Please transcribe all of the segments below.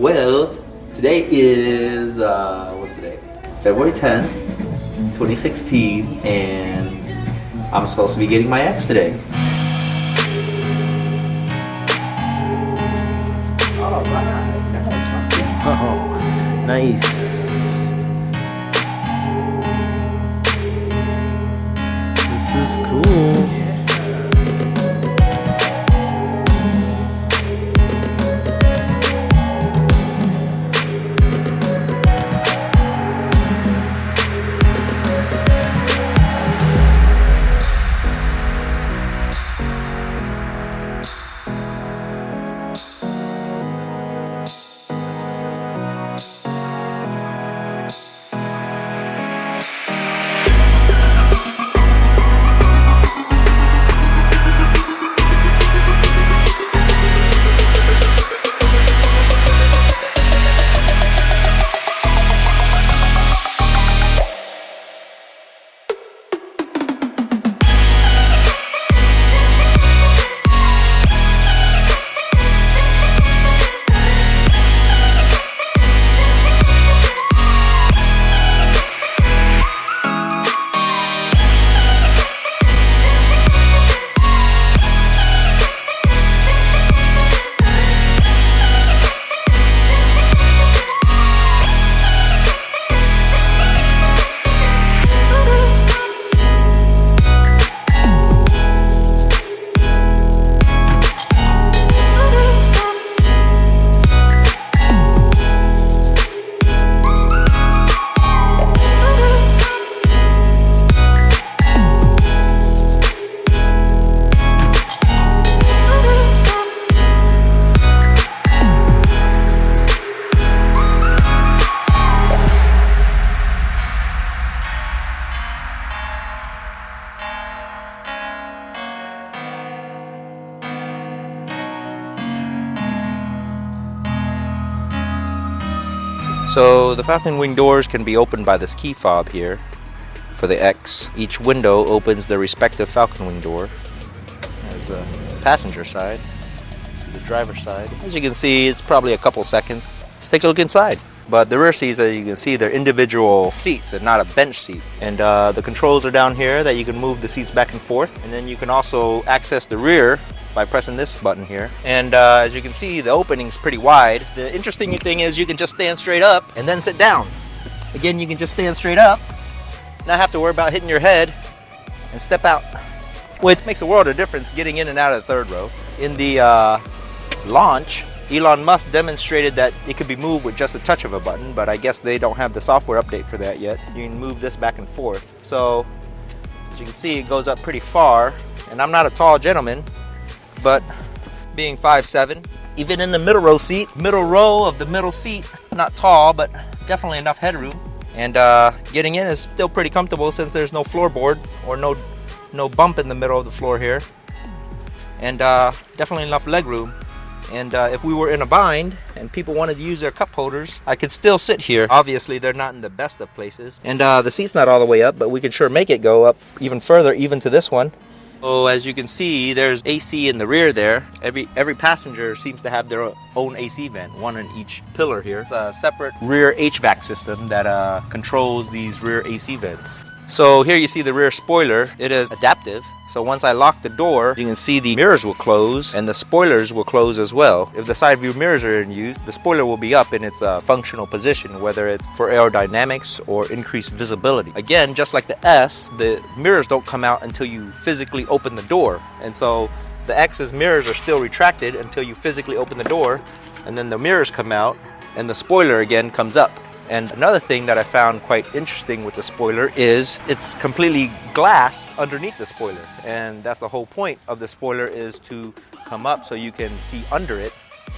Well, today is, what's today? February 10th, 2016, and I'm supposed to be getting my ex today. Alright. Oh, nice. This is cool. So the Falcon Wing doors can be opened by this key fob here for the X. Each window opens the respective Falcon Wing door. There's the passenger side, the driver's side. As you can see, it's probably a couple seconds. Let's take a look inside. But the rear seats, as you can see, they're individual seats and not a bench seat. And the controls are down here that you can move the seats back and forth. And then you can also access the rear by pressing this button here. And as you can see, the opening's pretty wide. The interesting thing is you can just stand straight up and then sit down. Again, you can just stand straight up, not have to worry about hitting your head, and step out. Which makes a world of difference getting in and out of the third row. In the launch, Elon Musk demonstrated that it could be moved with just a touch of a button, but I guess they don't have the software update for that yet. You can move this back and forth. So, as you can see, it goes up pretty far. And I'm not a tall gentleman, but being 5'7", even in the middle row of the middle seat, not tall, but definitely enough headroom. And getting in is still pretty comfortable since there's no floorboard or no bump in the middle of the floor here. And definitely enough leg room. And if we were in a bind and people wanted to use their cup holders, I could still sit here. Obviously, they're not in the best of places. And the seat's not all the way up, but we can sure make it go up even further, even to this one. So as you can see, there's AC in the rear there. Every passenger seems to have their own AC vent, one in each pillar here. It's a separate rear HVAC system that controls these rear AC vents. So here you see the rear spoiler. It is adaptive. So once I lock the door, you can see the mirrors will close and the spoilers will close as well. If the side view mirrors are in use, the spoiler will be up in its functional position, whether it's for aerodynamics or increased visibility. Again, just like the S, the mirrors don't come out until you physically open the door. And so the X's mirrors are still retracted until you physically open the door, and then the mirrors come out and the spoiler again comes up. And another thing that I found quite interesting with the spoiler is it's completely glass underneath the spoiler. And that's the whole point of the spoiler, is to come up so you can see under it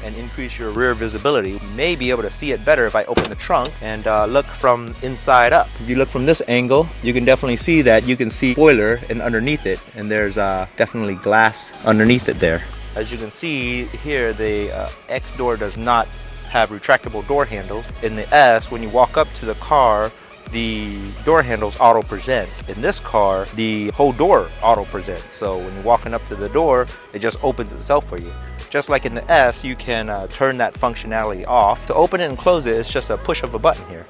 and increase your rear visibility. You may be able to see it better if I open the trunk and look from inside up. If you look from this angle, you can definitely see that you can see spoiler and underneath it, and there's definitely glass underneath it there. As you can see here, the X door does not have retractable door handles. In the S, when you walk up to the car, the door handles auto present. In this car, the whole door auto presents. So when you're walking up to the door, it just opens itself for you. just like in the S, you can turn that functionality off. To open it and close it, it's just a push of a button here.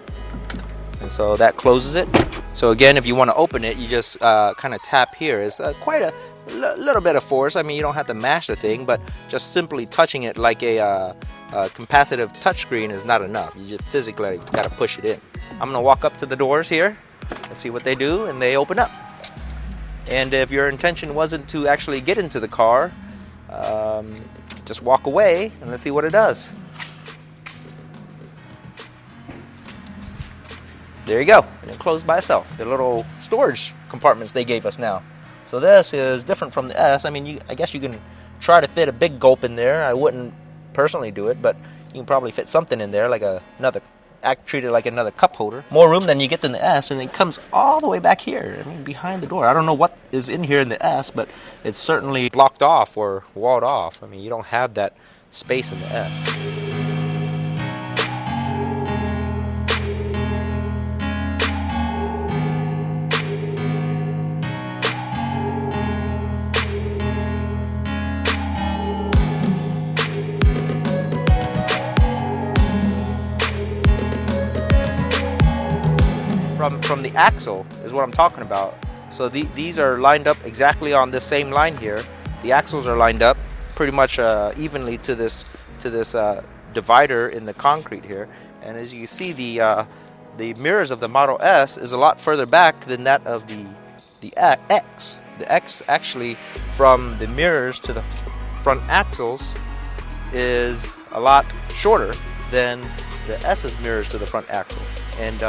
And so that closes it. So again, if you want to open it, you just kind of tap here. It's quite a little bit of force. I mean, you don't have to mash the thing, but just simply touching it like a capacitive touchscreen is not enough. You just physically got to push it in. I'm going to walk up to the doors here and see what they do, and they open up. And if your intention wasn't to actually get into the car, just walk away and let's see what it does. There you go, and it closed by itself. The little storage compartments they gave us now. So this is different from the S. I mean, I guess you can try to fit a big gulp in there. I wouldn't personally do it, but you can probably fit something in there, like treat it like another cup holder. More room than you get in the S, and it comes all the way back here. I mean, behind the door. I don't know what is in here in the S, but it's certainly blocked off or walled off. I mean, you don't have that space in the S. From the axle is what I'm talking about. So these are lined up exactly on this same line here. The axles are lined up pretty much evenly to this divider in the concrete here. And as you can see, the mirrors of the Model S is a lot further back than that of the X. The X actually, from the mirrors to the front axles, is a lot shorter than the S's mirrors to the front axle. And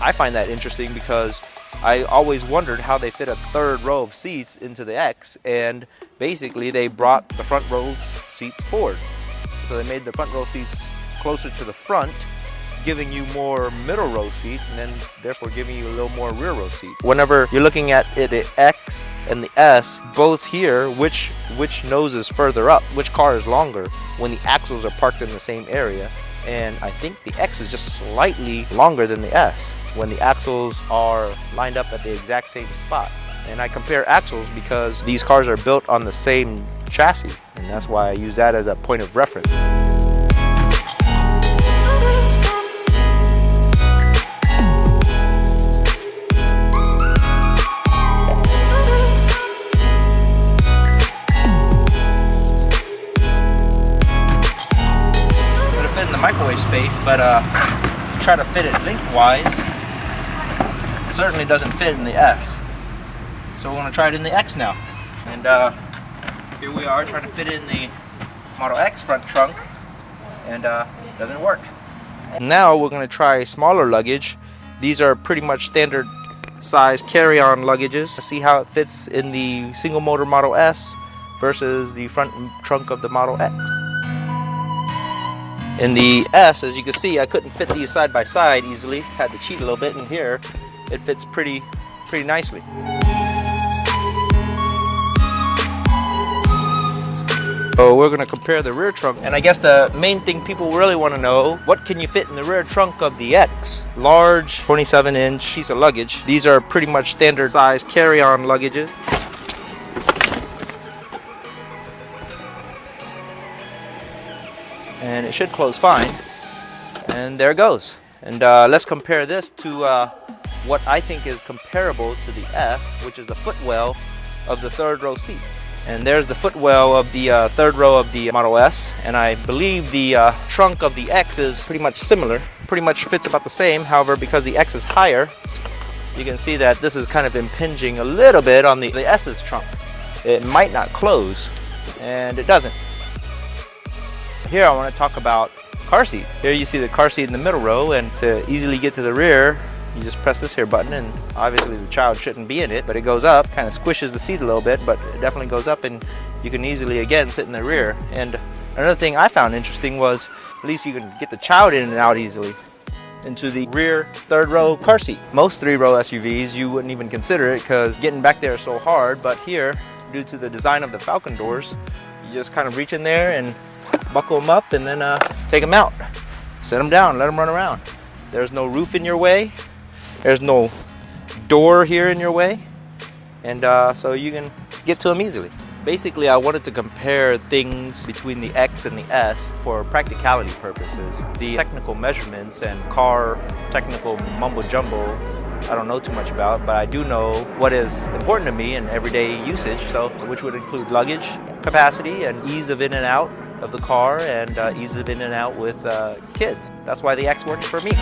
I find that interesting because I always wondered how they fit a third row of seats into the X, and basically they brought the front row seats forward. So they made the front row seats closer to the front, giving you more middle row seat, and then therefore giving you a little more rear row seat. Whenever you're looking at the X and the S, both here, which nose is further up, which car is longer when the axles are parked in the same area. And I think the X is just slightly longer than the S when the axles are lined up at the exact same spot. And I compare axles because these cars are built on the same chassis, and that's why I use that as a point of reference. Microwave space, but try to fit it lengthwise. Certainly doesn't fit in the S. So we're going to try it in the X now. And here we are trying to fit it in the Model X front trunk, and it doesn't work. Now we're going to try smaller luggage. These are pretty much standard size carry-on luggages. See how it fits in the single motor Model S versus the front trunk of the Model X. In the S, as you can see, I couldn't fit these side by side easily. Had to cheat a little bit, and here it fits pretty nicely. So we're going to compare the rear trunk, and I guess the main thing people really want to know, what can you fit in the rear trunk of the X? Large 27-inch piece of luggage. These are pretty much standard size carry-on luggages. And it should close fine, and there it goes. And let's compare this to what I think is comparable to the S, which is the footwell of the third row seat. And there's the footwell of the third row of the Model S, and I believe the trunk of the X is pretty much similar, pretty much fits about the same. However, because the X is higher, you can see that this is kind of impinging a little bit on the S's trunk. It might not close, and it doesn't. Here I want to talk about car seat. Here you see the car seat in the middle row, and to easily get to the rear, you just press this here button, and obviously the child shouldn't be in it, but it goes up, kind of squishes the seat a little bit, but it definitely goes up, and you can easily again sit in the rear. And another thing I found interesting was at least you can get the child in and out easily into the rear third row car seat. Most 3-row SUVs you wouldn't even consider it because getting back there is so hard, but here, due to the design of the Falcon doors, you just kind of reach in there and buckle them up, and then take them out, set them down, let them run around. There's no roof in your way, there's no door here in your way, and so you can get to them easily. Basically, I wanted to compare things between the X and the S for practicality purposes. The technical measurements and car technical mumbo jumbo I don't know too much about, but I do know what is important to me in everyday usage, so which would include luggage capacity and ease of in and out of the car and ease of in and out with kids. That's why the X works for me.